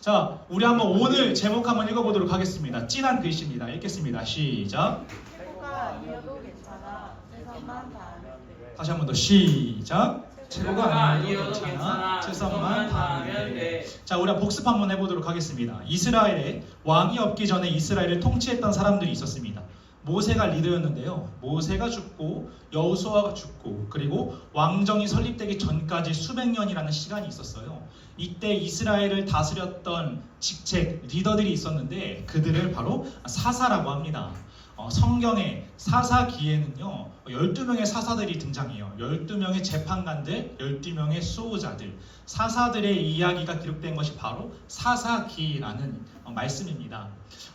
자, 우리 한번 오늘 제목 한번 읽어보도록 하겠습니다. 진한 글씨입니다. 읽겠습니다. 시작. 최고가 아니어도 괜찮아. 최선만 다하면 돼. 다시 한 번 더 시작. 최고가 아니어도 아니어도 괜찮아. 괜찮아. 최선만 최선만 다하면 다하면 돼. 돼. 자, 우리 복습 한번 해보도록 하겠습니다. 이스라엘에 왕이 없기 전에 이스라엘을 통치했던 사람들이 있었습니다. 모세가 리더였는데요. 모세가 죽고 여호수아가 죽고 그리고 왕정이 설립되기 전까지 수백 년이라는 시간이 있었어요. 이때 이스라엘을 다스렸던 직책 리더들이 있었는데 그들을 바로 사사라고 합니다. 성경의 사사기에는요 12명의 사사들이 등장해요. 12명의 재판관들, 12명의 수호자들, 사사들의 이야기가 기록된 것이 바로 사사기라는 말씀입니다.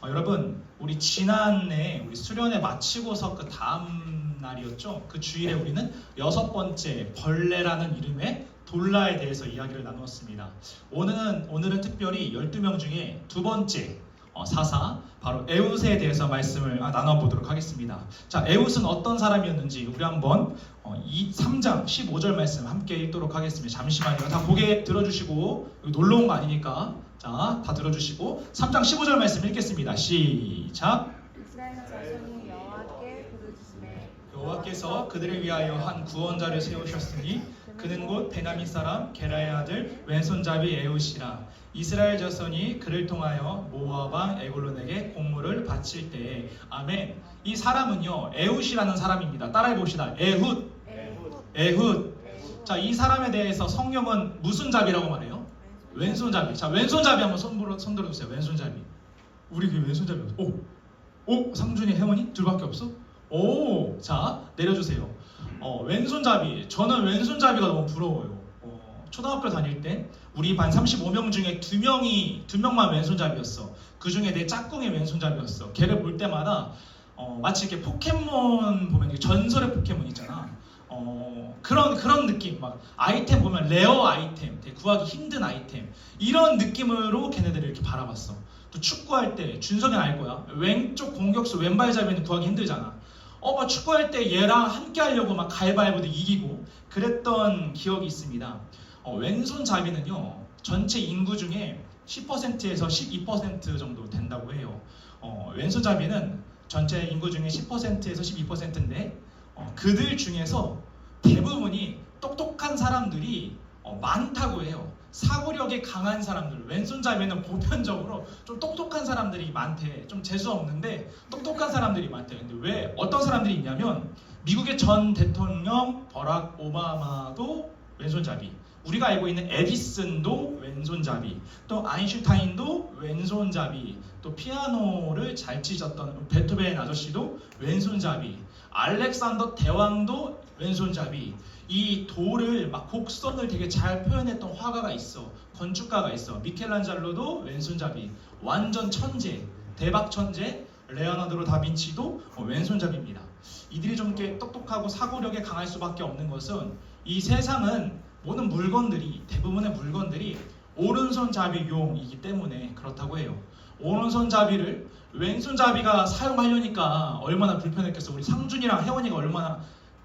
여러분, 우리 지난해 우리 수련회 마치고서 그 다음 날이었죠. 그 주일에 우리는 6번째 벌레라는 이름의 돌라에 대해서 이야기를 나누었습니다. 오늘은 특별히 12명 중에 두 번째 사사 바로 에훗에 대해서 말씀을 나눠보도록 하겠습니다. 자, 에훗은 어떤 사람이었는지 우리 한번 3장 15절 말씀 함께 읽도록 하겠습니다. 잠시만요. 다 고개 들어주시고 놀러 온 거 아니니까 자, 다 들어주시고 3장 15절 말씀 읽겠습니다. 시작. 이스라엘 자손이 여호와께 부르짖음에 여호와께서 그들을 위하여 한 구원자를 세우셨으니 그는 곧 베냐민 사람 게라의 아들 왼손잡이 에훗이라. 이스라엘 자손이 그를 통하여 모압 왕 에글론에게 공물을 바칠 때에 아멘. 이 사람은요 에훗이라는 사람입니다. 따라해 봅시다. 에훗. 자, 이 사람에 대해서 성경은 무슨 잡이라고 말해요? 왼손잡이. 자, 왼손잡이 한번 손 들어주세요. 왼손잡이. 우리 그 왼손잡이 없어. 오, 상준이, 혜원이 둘밖에 없어? 오, 자 내려주세요. 왼손잡이. 저는 왼손잡이가 너무 부러워요. 초등학교 다닐 때 우리 반 35명 중에 2명만 왼손잡이였어. 그 중에 내 짝꿍이 왼손잡이였어. 걔를 볼 때마다 마치 이렇게 포켓몬 보면 전설의 포켓몬 있잖아. 그런 느낌. 막 아이템 보면 레어 아이템, 되게 구하기 힘든 아이템, 이런 느낌으로 걔네들을 이렇게 바라봤어. 또 축구할 때 준성이 알 거야. 왼쪽 공격수 왼발잡이는 구하기 힘들잖아. 막 축구할 때 얘랑 함께 하려고 막 가위바위보도 이기고 그랬던 기억이 있습니다. 왼손잡이는요 전체 인구 중에 10%에서 12% 정도 된다고 해요. 왼손잡이는 전체 인구 중에 10%에서 12%인데 그들 중에서 대부분이 똑똑한 사람들이 많다고 해요. 사고력이 강한 사람들, 왼손잡이는 보편적으로 좀 똑똑한 사람들이 많대. 좀 재수 없는데 똑똑한 사람들이 많대. 근데 왜 어떤 사람들이 있냐면 미국의 전 대통령 버락 오바마도 왼손잡이, 우리가 알고 있는 에디슨도 왼손잡이, 또 아인슈타인도 왼손잡이, 또 피아노를 잘 치셨던 베토벤 아저씨도 왼손잡이, 알렉산더 대왕도 왼손잡이. 이 돌을 막 곡선을 되게 잘 표현했던 화가가 있어. 건축가가 있어. 미켈란젤로도 왼손잡이. 완전 천재, 대박 천재 레오나르도 다빈치도 왼손잡이입니다. 이들이 좀 이렇게 똑똑하고 사고력이 강할 수밖에 없는 것은 이 세상은 모든 물건들이, 대부분의 물건들이 오른손잡이용이기 때문에 그렇다고 해요. 오른손잡이를 왼손잡이가 사용하려니까 얼마나 불편했겠어. 우리 상준이랑 혜원이가 얼마나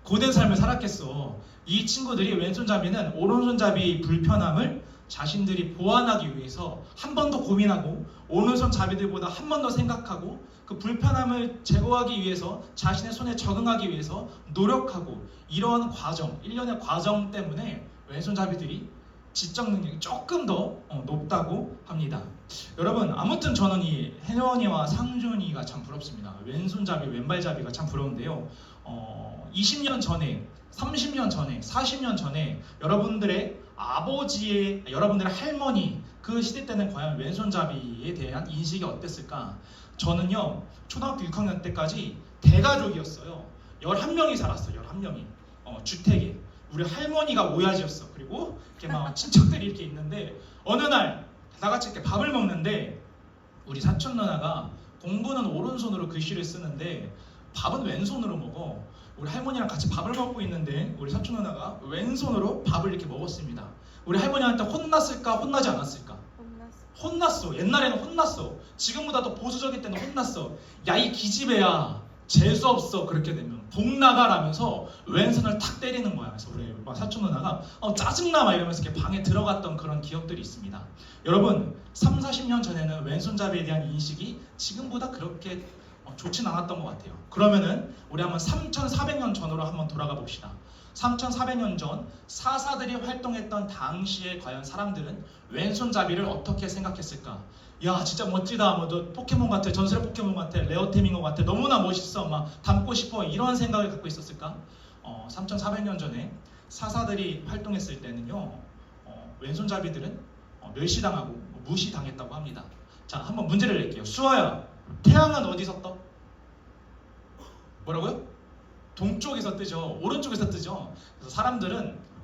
고된 삶을 살았겠어. 이 친구들이 왼손잡이는 오른손잡이 불편함을 자신들이 보완하기 위해서 한 번 더 고민하고 오른손잡이들보다 한 번 더 생각하고 그 불편함을 제거하기 위해서 자신의 손에 적응하기 위해서 노력하고, 이러한 과정, 일련의 과정 때문에 왼손잡이들이 지적 능력이 조금 더 높다고 합니다. 여러분, 아무튼 저는 이 혜원이와 상준이가 참 부럽습니다. 왼손잡이, 왼발잡이가 참 부러운데요. 20년 전에, 30년 전에, 40년 전에 여러분들의 아버지의, 여러분들의 할머니 그 시대 때는 과연 왼손잡이에 대한 인식이 어땠을까? 저는요 초등학교 6학년 때까지 대가족이었어요. 11명이 살았어. 11명이 주택에. 우리 할머니가 오야지였어. 그리고 이렇게 막 친척들이 이렇게 있는데 어느 날 다 같이 이렇게 밥을 먹는데 우리 사촌 누나가 공부는 오른손으로 글씨를 쓰는데 밥은 왼손으로 먹어. 우리 할머니랑 같이 밥을 먹고 있는데 우리 사촌 누나가 왼손으로 밥을 이렇게 먹었습니다. 우리 할머니한테 혼났을까? 혼나지 않았을까? 혼났어. 옛날에는 혼났어. 지금보다 더 보수적일 때는 혼났어. 야, 이 기집애야, 재수 없어 그렇게 되면 복 나가라면서 왼손을 탁 때리는 거야. 그래서 우리 사촌 누나가 짜증나 막 이러면서 이렇게 방에 들어갔던 그런 기억들이 있습니다. 여러분 3, 40년 전에는 왼손잡이에 대한 인식이 지금보다 그렇게 좋진 않았던 것 같아요. 그러면은 우리 한번 3,400년 전으로 한번 돌아가 봅시다. 3,400년 전 사사들이 활동했던 당시에 과연 사람들은 왼손잡이를 어떻게 생각했을까? 야 진짜 멋지다, 뭐 너 포켓몬 같아, 전설의 포켓몬 같아, 레어테밍어 같아, 너무나 멋있어, 막 닮고 싶어, 이런 생각을 갖고 있었을까? 3,400년 전에 사사들이 활동했을 때는요, 왼손잡이들은 멸시당하고 무시당했다고 합니다. 자, 한번 문제를 낼게요. 수아야, 태양은 어디서 떠? 뭐라고요? 동쪽에서 뜨죠. 오른쪽에서 뜨죠. 그래서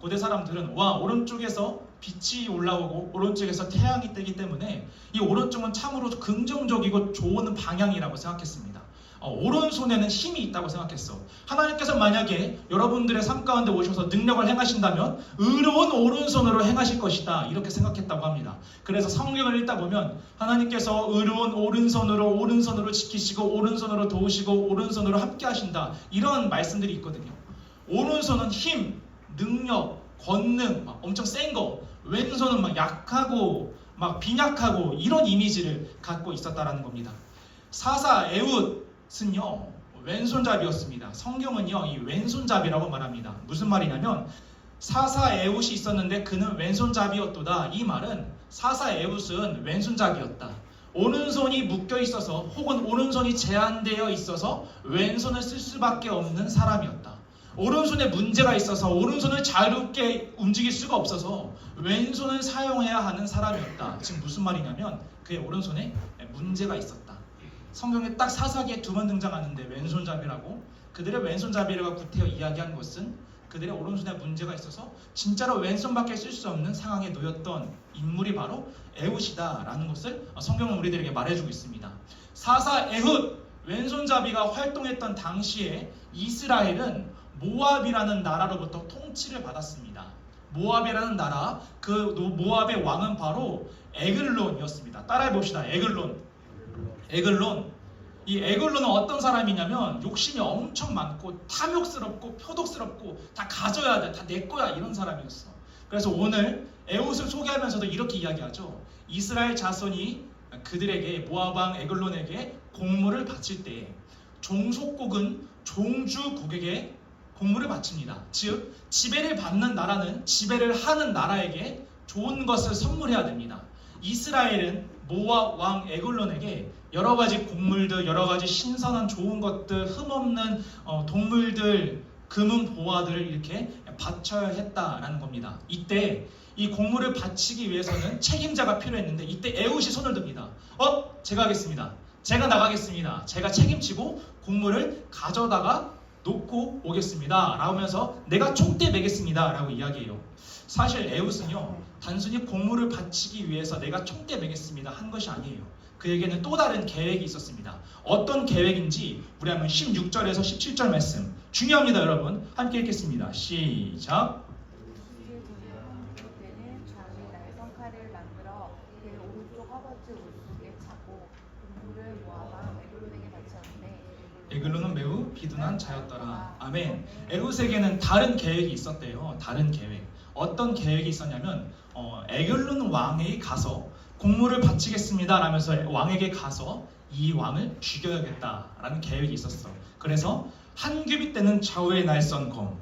고대 사람들은 와, 오른쪽에서 빛이 올라오고 오른쪽에서 태양이 뜨기 때문에 이 오른쪽은 참으로 긍정적이고 좋은 방향이라고 생각했습니다. 오른손에는 힘이 있다고 생각했어. 하나님께서 만약에 여러분들의 삶 가운데 오셔서 능력을 행하신다면 의로운 오른손으로 행하실 것이다, 이렇게 생각했다고 합니다. 그래서 성경을 읽다 보면 하나님께서 의로운 오른손으로 지키시고 오른손으로 도우시고 오른손으로 함께 하신다, 이런 말씀들이 있거든요. 오른손은 힘, 능력, 권능, 막 엄청 센 거, 왼손은 막 약하고 막 빈약하고 이런 이미지를 갖고 있었다라는 겁니다. 사사 에훗은요 왼손잡이였습니다. 성경은요 이 왼손잡이라고 말합니다. 무슨 말이냐면 사사 에훗이 있었는데 그는 왼손잡이였도다. 이 말은 사사 에훗은 왼손잡이였다. 오른손이 묶여 있어서 혹은 오른손이 제한되어 있어서 왼손을 쓸 수밖에 없는 사람이었다. 오른손에 문제가 있어서 오른손을 자유롭게 움직일 수가 없어서 왼손을 사용해야 하는 사람이었다. 지금 무슨 말이냐면 그의 오른손에 문제가 있었다. 성경에 딱 사사기에 2번 등장하는데 왼손잡이라고, 그들의 왼손잡이를 구태여 이야기한 것은 그들의 오른손에 문제가 있어서 진짜로 왼손밖에 쓸 수 없는 상황에 놓였던 인물이 바로 에훗이다 라는 것을 성경은 우리들에게 말해주고 있습니다. 사사 에훗, 왼손잡이가 활동했던 당시에 이스라엘은 모압이라는 나라로부터 통치를 받았습니다. 모압이라는 나라, 그 모압의 왕은 바로 에글론이었습니다. 따라해 봅시다. 에글론. 이 에글론은 어떤 사람이냐면 욕심이 엄청 많고 탐욕스럽고 표독스럽고 다 가져야 돼, 다 내 거야, 이런 사람이었어. 그래서 오늘 에훗을 소개하면서도 이렇게 이야기하죠. 이스라엘 자손이 그들에게, 모압 왕 에글론에게 공물을 바칠 때 종속국은 종주국에게 공물을 바칩니다. 즉 지배를 받는 나라는 지배를 하는 나라에게 좋은 것을 선물해야 됩니다. 이스라엘은 모압 왕 에글론에게 여러 가지 곡물들, 여러 가지 신선한 좋은 것들, 흠없는 동물들, 금은 보화들을 이렇게 바쳐야 했다라는 겁니다. 이때 이 곡물을 바치기 위해서는 책임자가 필요했는데 이때 에훗이 손을 듭니다. 제가 하겠습니다. 제가 나가겠습니다. 제가 책임지고 곡물을 가져다가 놓고 오겠습니다 라면서 내가 총대 매겠습니다 라고 이야기해요. 사실 에훗은요 단순히 곡물을 바치기 위해서 내가 총대 매겠습니다 한 것이 아니에요. 그에게는 또 다른 계획이 있었습니다. 어떤 계획인지 우리 한번 16절에서 17절 말씀 중요합니다. 여러분 함께 읽겠습니다. 시작. 그때는 좌우에 날성칼을 만들어 그의 오른쪽 허벅지 우측에 차고 공물을 모압 왕 에글론에게 바쳤는데 에글론은 매우 비둔한 자였더라. 아멘. 에훗에게는 다른 계획이 있었대요. 다른 계획. 어떤 계획이 있었냐면 에글론 왕에게 가서 공물을 바치겠습니다 라면서 왕에게 가서 이 왕을 죽여야겠다라는 계획이 있었어. 그래서 한 규빗 되는 좌우의 날선 검,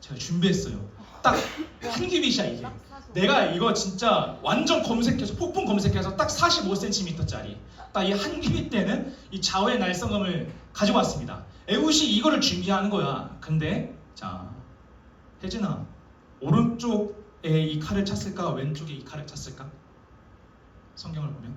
제가 준비했어요. 딱 한 규빗이야 이게. 내가 이거 진짜 완전 검색해서 폭풍 검색해서 딱 45cm짜리 딱 이 한 규빗 되는 이 좌우의 날선검을 가지고 왔습니다. 에훗이 이거를 준비하는 거야. 근데 자, 혜진아, 오른쪽에 이 칼을 찼을까 왼쪽에 이 칼을 찼을까? 성경을 보면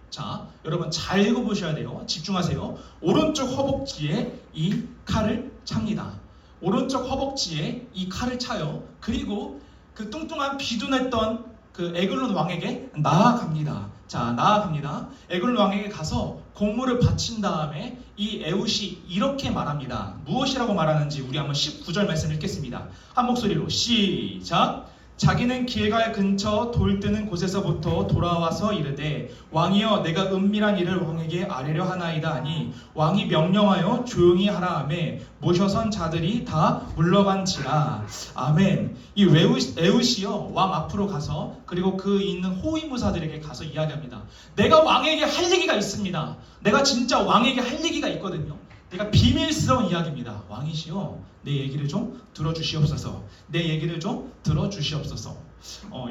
자, 여러분 잘 읽어보셔야 돼요. 집중하세요. 오른쪽 허벅지에 이 칼을 찹니다. 오른쪽 허벅지에 이 칼을 차요. 그리고 그 뚱뚱한 비둔했던 그 에글론 왕에게 나아갑니다. 자, 나아갑니다. 에글론 왕에게 가서 공물을 바친 다음에 이 에훗이 이렇게 말합니다. 무엇이라고 말하는지 우리 한번 19절 말씀 읽겠습니다. 한 목소리로 시작. 자기는 길갈 근처 돌 뜨는 곳에서부터 돌아와서 이르되 왕이여 내가 은밀한 일을 왕에게 아뢰려 하나이다 하니 왕이 명령하여 조용히 하라 하매 모셔선 자들이 다 물러간지라. 아멘. 이 에웃이요 왕 앞으로 가서 그리고 그 있는 호위무사들에게 가서 이야기합니다. 내가 왕에게 할 얘기가 있습니다. 내가 진짜 왕에게 할 얘기가 있거든요. 내가 비밀스러운 이야기입니다. 왕이시여 내 얘기를 좀 들어주시옵소서. 내 얘기를 좀 들어주시옵소서.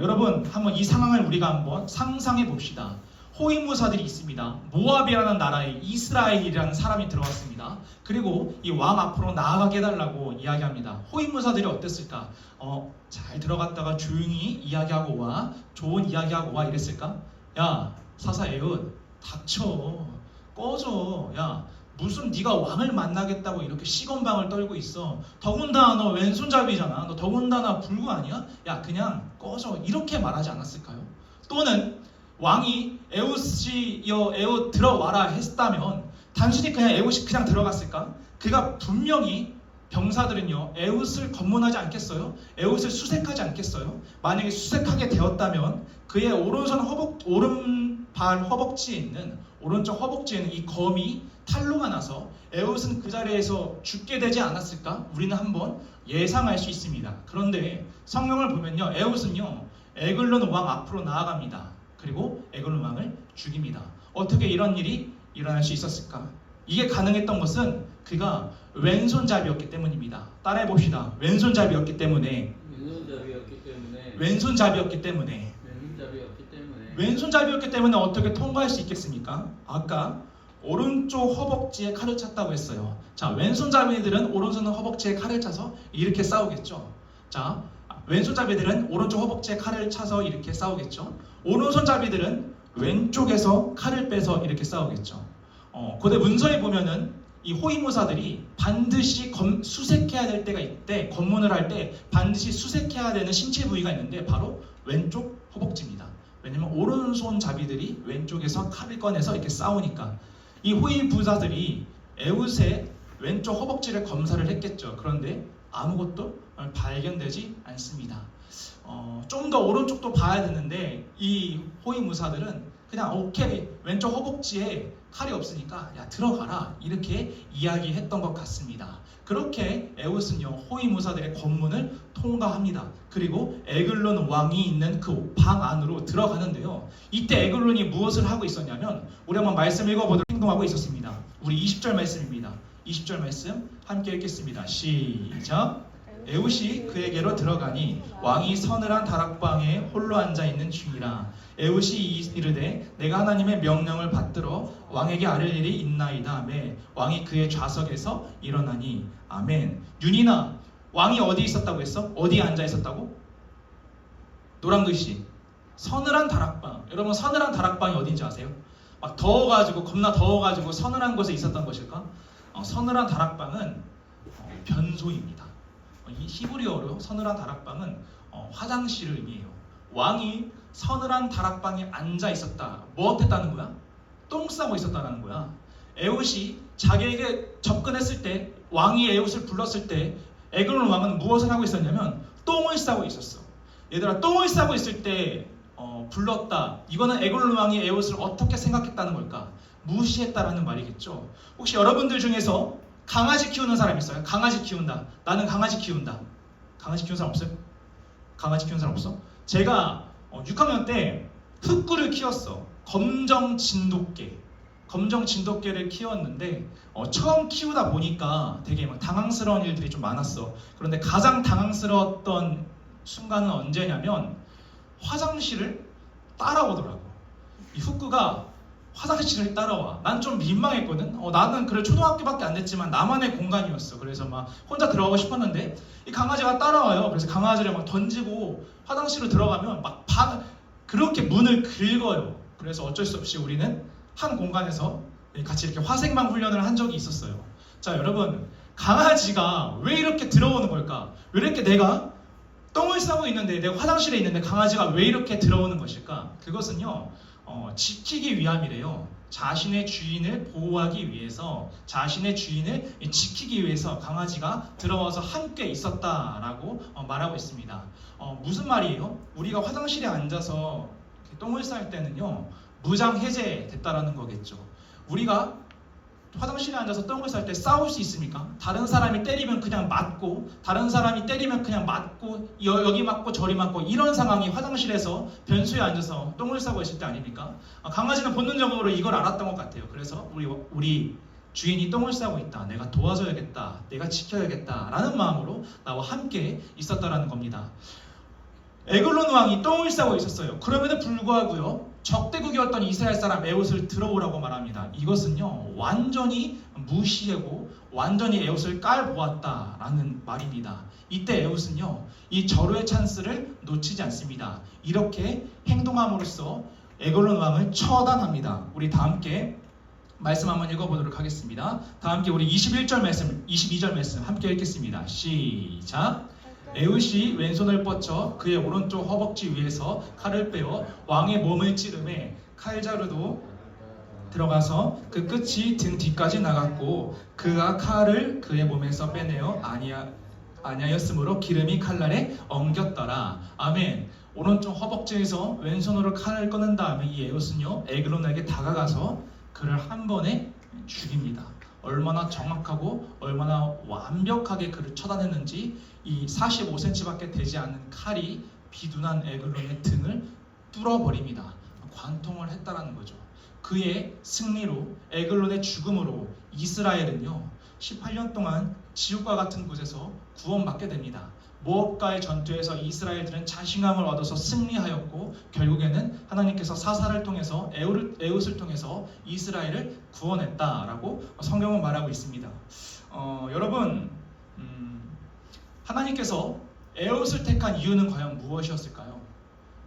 여러분 한번 이 상황을 우리가 한번 상상해 봅시다. 호위무사들이 있습니다. 모압이라는 나라에 이스라엘이라는 사람이 들어왔습니다. 그리고 이 왕 앞으로 나아가게 해달라고 이야기합니다. 호위무사들이 어땠을까? 잘 들어갔다가 조용히 이야기하고 와, 좋은 이야기하고 와 이랬을까? 야 사사 에웃 닥쳐, 꺼져. 야 무슨 네가 왕을 만나겠다고 이렇게 시건방을 떨고 있어. 더군다나 너 왼손잡이잖아. 너 더군다나 불구 아니야? 야 그냥 꺼져. 이렇게 말하지 않았을까요? 또는 왕이 에웃이여 에웃 들어와라 했다면 단순히 그냥 에웃이 그냥 들어갔을까? 그가 분명히 병사들은요 에웃을 검문하지 않겠어요? 에웃을 수색하지 않겠어요? 만약에 수색하게 되었다면 그의 오른발 허벅지에 있는 오른쪽 허벅지에 있는 이 검이 탈로가 나서 에웃은 그 자리에서 죽게 되지 않았을까? 우리는 한번 예상할 수 있습니다. 그런데 성경을 보면요 에웃은요 에글론 왕 앞으로 나아갑니다. 그리고 에글론 왕을 죽입니다. 어떻게 이런 일이 일어날 수 있었을까? 이게 가능했던 것은 그가 왼손잡이였기 때문입니다. 따라해 봅시다. 왼손잡이였기 때문에. 왼손잡이였기 때문에 어떻게 통과할 수 있겠습니까? 아까 오른쪽 허벅지에 칼을 찼다고 했어요. 자, 왼손잡이들은 오른손 허벅지에 칼을 차서 이렇게 싸우겠죠. 자, 왼손잡이들은 오른쪽 허벅지에 칼을 차서 이렇게 싸우겠죠. 오른손잡이들은 왼쪽에서 칼을 빼서 이렇게 싸우겠죠. 고대 문서에 보면은 이 호위무사들이 반드시 수색해야 될 때가 있대. 검문을 할 때 반드시 수색해야 되는 신체 부위가 있는데 바로 왼쪽 허벅지입니다. 왜냐면 오른손잡이들이 왼쪽에서 칼을 꺼내서 이렇게 싸우니까. 이 호위무사들이 에웃의 왼쪽 허벅지를 검사를 했겠죠. 그런데 아무것도 발견되지 않습니다. 좀 더 오른쪽도 봐야 되는데 이 호위무사들은 그냥 오케이 왼쪽 허벅지에 칼이 없으니까 야 들어가라 이렇게 이야기했던 것 같습니다. 그렇게 에웃은요 호위무사들의 검문을 통과합니다. 그리고 에글론 왕이 있는 그 방 안으로 들어가는데요. 이때 에글론이 무엇을 하고 있었냐면 우리 한번 말씀 읽어보도록 행동하고 있었습니다. 우리 20절 말씀입니다. 20절 말씀 함께 읽겠습니다. 시작. 에웃이 그에게로 들어가니 왕이 서늘한 다락방에 홀로 앉아있는 중이라. 에웃이 이르되 내가 하나님의 명령을 받들어 왕에게 아뢰 일이 있나이다 하매 왕이 그의 좌석에서 일어나니. 아멘. 윤이나 왕이 어디 있었다고 했어? 어디에 앉아 있었다고? 노란 글씨 서늘한 다락방. 여러분 서늘한 다락방이 어딘지 아세요? 막 더워가지고 겁나 더워가지고 서늘한 곳에 있었던 것일까? 서늘한 다락방은 변소입니다. 이 히브리어로 서늘한 다락방은 화장실을 의미해요. 왕이 서늘한 다락방에 앉아 있었다. 뭐 했다는 거야? 똥 싸고 있었다는 거야. 에웃이 자기에게 접근했을 때 왕이 에웃을 불렀을 때 에글론 왕은 무엇을 하고 있었냐면 똥을 싸고 있었어. 얘들아 똥을 싸고 있을 때 불렀다. 이거는 에글론 왕이 에웃을 어떻게 생각했다는 걸까? 무시했다라는 말이겠죠. 혹시 여러분들 중에서 강아지 키우는 사람 있어요? 강아지 키운다. 나는 강아지 키운다. 강아지 키우는 사람 없어요? 강아지 키우는 사람 없어? 제가 6학년 때 흑구를 키웠어. 검정 진돗개를 키웠는데 처음 키우다 보니까 되게 막 당황스러운 일들이 좀 많았어. 그런데 가장 당황스러웠던 순간은 언제냐면 화장실을 따라오더라고. 이 흑구가 화장실을 따라와. 난 좀 민망했거든. 나는 그래 초등학교밖에 안 됐지만 나만의 공간이었어. 그래서 막 혼자 들어가고 싶었는데 이 강아지가 따라와요. 그래서 강아지를 막 던지고 화장실로 들어가면 막 그렇게 문을 긁어요. 그래서 어쩔 수 없이 우리는 한 공간에서 같이 이렇게 화생방 훈련을 한 적이 있었어요. 자 여러분 강아지가 왜 이렇게 들어오는 걸까? 왜 이렇게 내가 똥을 싸고 있는데 내가 화장실에 있는데 강아지가 왜 이렇게 들어오는 것일까? 그것은요 지키기 위함이래요. 자신의 주인을 보호하기 위해서, 자신의 주인을 지키기 위해서 강아지가 들어와서 함께 있었다라고 말하고 있습니다. 무슨 말이에요? 우리가 화장실에 앉아서 이렇게 똥을 쌀 때는요, 무장 해제됐다라는 거겠죠. 우리가 화장실에 앉아서 똥을 쌀 때 싸울 수 있습니까? 다른 사람이 때리면 그냥 맞고, 다른 사람이 때리면 그냥 맞고, 여기 맞고 저리 맞고, 이런 상황이 화장실에서 변수에 앉아서 똥을 싸고 있을 때 아닙니까? 강아지는 본능적으로 이걸 알았던 것 같아요. 그래서 우리 주인이 똥을 싸고 있다, 내가 도와줘야겠다, 내가 지켜야겠다 라는 마음으로 나와 함께 있었다라는 겁니다. 에글론 왕이 똥을 싸고 있었어요. 그럼에도 불구하고요, 적대국이었던 이스라엘 사람 에웃을 들어오라고 말합니다. 이것은요, 완전히 무시하고 완전히 에웃을 깔보았다라는 말입니다. 이때 에웃은요, 이 절호의 찬스를 놓치지 않습니다. 이렇게 행동함으로써 에글론 왕을 처단합니다. 우리 다 함께 말씀 한번 읽어보도록 하겠습니다. 다 함께 우리 21절 말씀, 22절 말씀 함께 읽겠습니다. 시작. 에웃이 왼손을 뻗쳐 그의 오른쪽 허벅지 위에서 칼을 빼어 왕의 몸을 찌르매 칼자루도 들어가서 그 끝이 등 뒤까지 나갔고 그가 칼을 그의 몸에서 빼내어 아니하였으므로 기름이 칼날에 엉겼더라. 아멘. 오른쪽 허벅지에서 왼손으로 칼을 꺼낸 다음에 이 에웃은요, 에글론에게 다가가서 그를 한 번에 죽입니다. 얼마나 정확하고 얼마나 완벽하게 그를 처단했는지 이 45cm밖에 되지 않은 칼이 비둔한 에글론의 등을 뚫어버립니다. 관통을 했다라는 거죠. 그의 승리로, 에글론의 죽음으로 이스라엘은요, 18년 동안 지옥과 같은 곳에서 구원받게 됩니다. 모압과의 전투에서 이스라엘들은 자신감을 얻어서 승리하였고, 결국에는 하나님께서 사사를 통해서 에웃을 통해서 이스라엘을 구원했다라고 성경은 말하고 있습니다. 여러분, 하나님께서 에웃을 택한 이유는 과연 무엇이었을까요?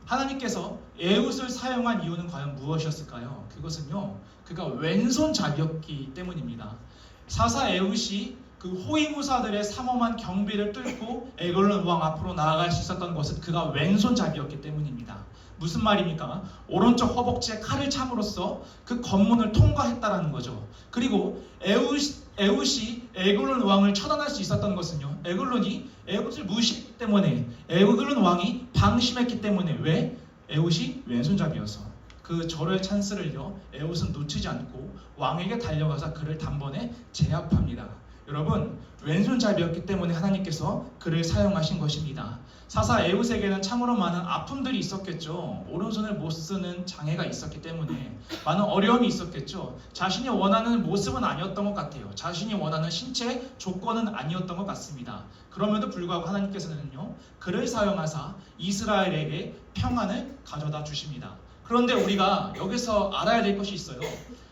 하나님께서 에웃을 사용한 이유는 과연 무엇이었을까요? 그것은요, 그가 왼손잡이였기 때문입니다. 사사 에웃이 그 호위무사들의 삼엄한 경비를 뚫고 에글론 왕 앞으로 나아갈 수 있었던 것은 그가 왼손잡이였기 때문입니다. 무슨 말입니까? 오른쪽 허벅지에 칼을 참으로써 그 관문을 통과했다라는 거죠. 그리고 에웃이 에글론 왕을 처단할 수 있었던 것은요, 에글론이 에웃을 무시했기 때문에, 에글론 왕이 방심했기 때문에. 왜? 에웃이 왼손잡이여서. 그 절호의 찬스를요, 에웃은 놓치지 않고 왕에게 달려가서 그를 단번에 제압합니다. 여러분, 왼손잡이였기 때문에 하나님께서 그를 사용하신 것입니다. 사사 에웃에게는 참으로 많은 아픔들이 있었겠죠. 오른손을 못 쓰는 장애가 있었기 때문에 많은 어려움이 있었겠죠. 자신이 원하는 모습은 아니었던 것 같아요. 자신이 원하는 신체 조건은 아니었던 것 같습니다. 그럼에도 불구하고 하나님께서는요, 그를 사용하사 이스라엘에게 평안을 가져다 주십니다. 그런데 우리가 여기서 알아야 될 것이 있어요.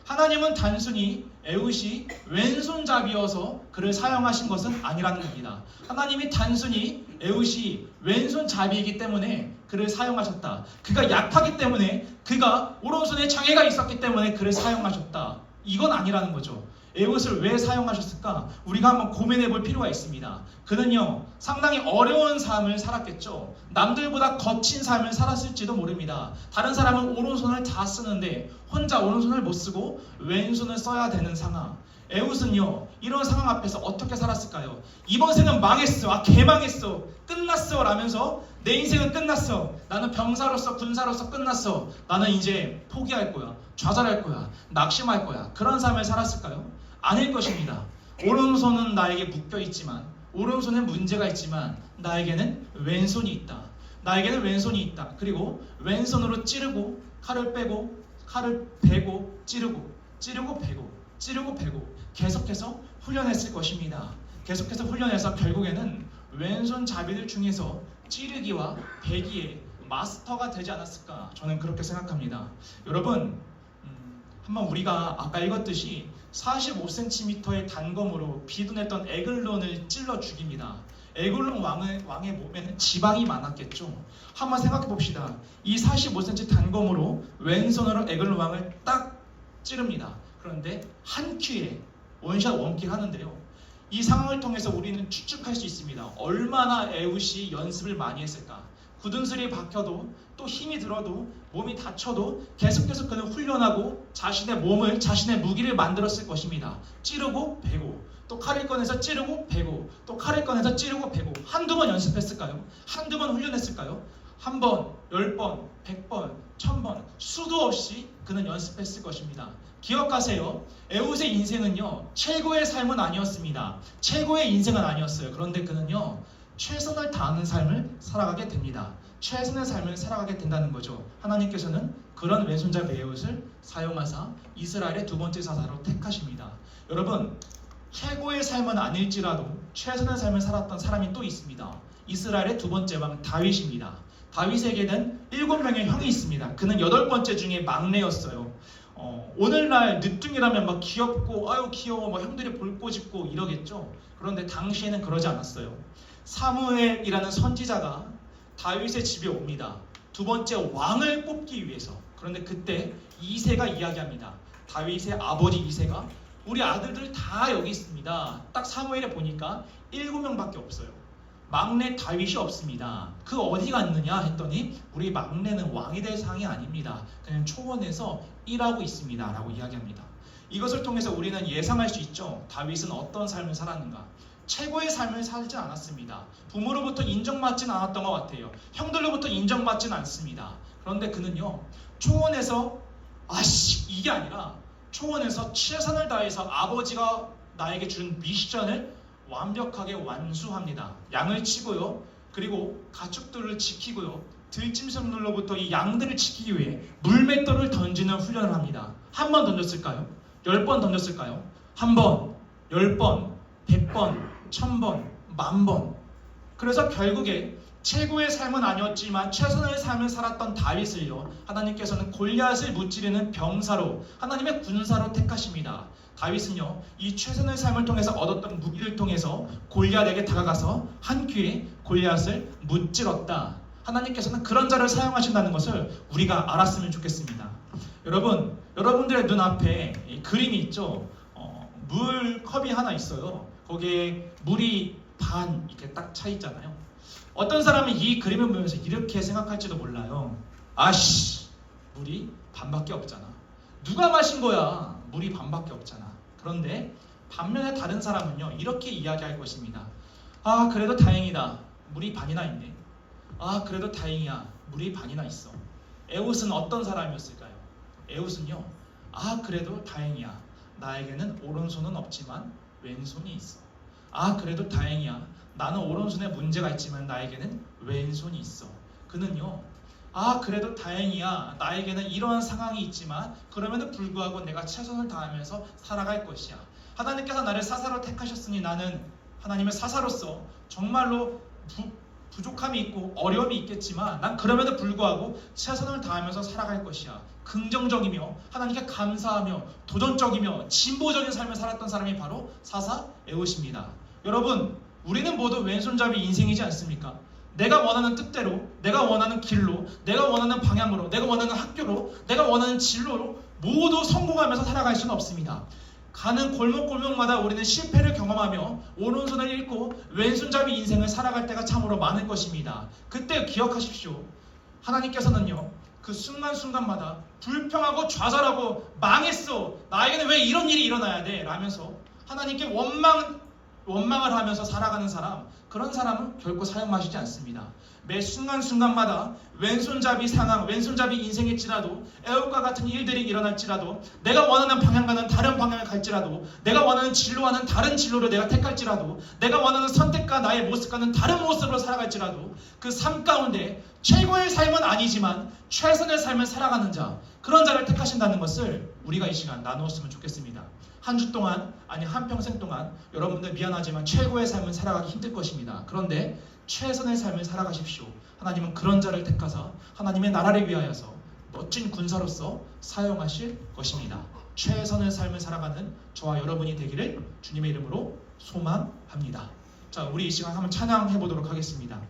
하나님은 단순히 에웃이 왼손잡이여서 그를 사용하신 것은 아니라는 겁니다. 하나님이 단순히 에웃이 왼손잡이이기 때문에 그를 사용하셨다. 그가 약하기 때문에, 그가 오른손에 장애가 있었기 때문에 그를 사용하셨다. 이건 아니라는 거죠. 에웃을 왜 사용하셨을까? 우리가 한번 고민해 볼 필요가 있습니다. 그는요, 상당히 어려운 삶을 살았겠죠. 남들보다 거친 삶을 살았을지도 모릅니다. 다른 사람은 오른손을 다 쓰는데 혼자 오른손을 못 쓰고 왼손을 써야 되는 상황. 에웃은요, 이런 상황 앞에서 어떻게 살았을까요? 이번 생은 망했어, 개망했어, 끝났어 라면서 내 인생은 끝났어, 나는 병사로서 군사로서 끝났어, 나는 이제 포기할 거야, 좌절할 거야, 낙심할 거야, 그런 삶을 살았을까요? 아닐 것입니다. 오른손은 나에게 묶여있지만, 오른손에 문제가 있지만 나에게는 왼손이 있다. 나에게는 왼손이 있다. 그리고 왼손으로 찌르고 칼을 빼고 칼을 베고 찌르고 베고 계속해서 훈련했을 것입니다. 계속해서 훈련해서 결국에는 왼손잡이들 중에서 찌르기와 베기의 마스터가 되지 않았을까, 저는 그렇게 생각합니다. 여러분, 한번 우리가 아까 읽었듯이 45cm의 단검으로 비둔했던 에글론을 찔러 죽입니다. 에글론 왕의 몸에는 지방이 많았겠죠. 한번 생각해 봅시다. 이 45cm 단검으로 왼손으로 에글론 왕을 딱 찌릅니다. 그런데 한 큐에 원샷 원킬 하는데요, 이 상황을 통해서 우리는 추측할 수 있습니다. 얼마나 에웃이 연습을 많이 했을까. 굳은 슬이 박혀도 또 힘이 들어도 몸이 다쳐도 계속해서 그는 훈련하고 자신의 몸을, 자신의 무기를 만들었을 것입니다. 찌르고 베고, 또 칼을 꺼내서 찌르고 베고, 또 칼을 꺼내서 찌르고 베고. 한두 번 연습했을까요? 한두 번 훈련했을까요? 한 번, 10번, 100번, 1000번 수도 없이 그는 연습했을 것입니다. 기억하세요. 에훗의 인생은요, 최고의 삶은 아니었습니다. 최고의 인생은 아니었어요. 그런데 그는요, 최선을 다하는 삶을 살아가게 됩니다. 최선의 삶을 살아가게 된다는 거죠. 하나님께서는 그런 왼손잡이 에훗을 사용하사 이스라엘의 두 번째 사사로 택하십니다. 여러분, 최고의 삶은 아닐지라도 최선의 삶을 살았던 사람이 또 있습니다. 이스라엘의 두 번째 왕 다윗입니다. 다윗에게는 7명의 형이 있습니다. 그는 8번째 중에 막내였어요. 오늘날 늦둥이라면 막 귀엽고 아유 귀여워 막 형들이 볼 꼬집고 이러겠죠. 그런데 당시에는 그러지 않았어요. 사무엘이라는 선지자가 다윗의 집에 옵니다. 두 번째 왕을 뽑기 위해서. 그런데 그때 이새가 이야기합니다. 다윗의 아버지 이새가 우리 아들들 다 여기 있습니다. 딱 사무엘에 보니까 7명밖에 없어요. 막내 다윗이 없습니다. 그 어디 갔느냐 했더니 우리 막내는 왕이 될 상이 아닙니다. 그냥 초원에서 일하고 있습니다. 라고 이야기합니다. 이것을 통해서 우리는 예상할 수 있죠. 다윗은 어떤 삶을 살았는가. 최고의 삶을 살지 않았습니다. 부모로부터 인정받지는 않았던 것 같아요. 형들로부터 인정받지는 않습니다. 그런데 그는요, 초원에서 이게 아니라 초원에서 최선을 다해서 아버지가 나에게 준 미션을 완벽하게 완수합니다. 양을 치고요, 그리고 가축들을 지키고요, 들짐승들로부터 이 양들을 지키기 위해 물맷돌을 던지는 훈련을 합니다. 한 번 던졌을까요? 10번 던졌을까요? 한 번, 10번, 100번, 1000번, 10,000번. 그래서 결국에 최고의 삶은 아니었지만 최선의 삶을 살았던 다윗을요, 하나님께서는 골리앗을 무찌르는 병사로, 하나님의 군사로 택하십니다. 다윗은요, 이 최선의 삶을 통해서 얻었던 무기를 통해서 골리앗에게 다가가서 한 큐에 골리앗을 무찌렀다. 하나님께서는 그런 자를 사용하신다는 것을 우리가 알았으면 좋겠습니다. 여러분, 여러분들의 눈앞에 이 그림이 있죠. 물컵이 하나 있어요. 거기에 물이 반 이렇게 딱 차 있잖아요. 어떤 사람은 이 그림을 보면서 이렇게 생각할지도 몰라요. 물이 반밖에 없잖아. 누가 마신 거야? 물이 반밖에 없잖아. 그런데 반면에 다른 사람은요, 이렇게 이야기할 것입니다. 그래도 다행이다. 물이 반이나 있네. 그래도 다행이야. 물이 반이나 있어. 에훗은 어떤 사람이었을까요? 에훗은요, 그래도 다행이야. 나에게는 오른손은 없지만 왼손이 있어. 그래도 다행이야. 나는 오른손에 문제가 있지만 나에게는 왼손이 있어. 그는요, 그래도 다행이야. 나에게는 이러한 상황이 있지만 그럼에도 불구하고 내가 최선을 다하면서 살아갈 것이야. 하나님께서 나를 사사로 택하셨으니 나는 하나님의 사사로서 정말로 부족함이 있고 어려움이 있겠지만 난 그럼에도 불구하고 최선을 다하면서 살아갈 것이야. 긍정적이며 하나님께 감사하며 도전적이며 진보적인 삶을 살았던 사람이 바로 사사 에훗입니다. 여러분, 우리는 모두 왼손잡이 인생이지 않습니까? 내가 원하는 뜻대로, 내가 원하는 길로, 내가 원하는 방향으로, 내가 원하는 학교로, 내가 원하는 진로로 모두 성공하면서 살아갈 수는 없습니다. 가는 골목골목마다 우리는 실패를 경험하며 오른손을 잃고 왼손잡이 인생을 살아갈 때가 참으로 많을 것입니다. 그때 기억하십시오. 하나님께서는요, 그 순간순간마다 불평하고 좌절하고 망했어, 나에게는 왜 이런 일이 일어나야 돼? 라면서 하나님께 원망을 하면서 살아가는 사람, 그런 사람은 결코 사용하시지 않습니다. 매 순간순간마다 왼손잡이 상황, 왼손잡이 인생일지라도, 에훗과 같은 일들이 일어날지라도, 내가 원하는 방향과는 다른 방향을 갈지라도, 내가 원하는 진로와는 다른 진로를 내가 택할지라도, 내가 원하는 선택과 나의 모습과는 다른 모습으로 살아갈지라도, 그 삶 가운데 최고의 삶은 아니지만 최선의 삶을 살아가는 자, 그런 자를 택하신다는 것을 우리가 이 시간 나누었으면 좋겠습니다. 한 주 동안, 아니 한평생 동안 여러분들 미안하지만 최고의 삶은 살아가기 힘들 것입니다. 그런데 최선의 삶을 살아가십시오. 하나님은 그런 자를 택하사 하나님의 나라를 위하여서 멋진 군사로서 사용하실 것입니다. 최선의 삶을 살아가는 저와 여러분이 되기를 주님의 이름으로 소망합니다. 자, 우리 이 시간 한번 찬양해 보도록 하겠습니다.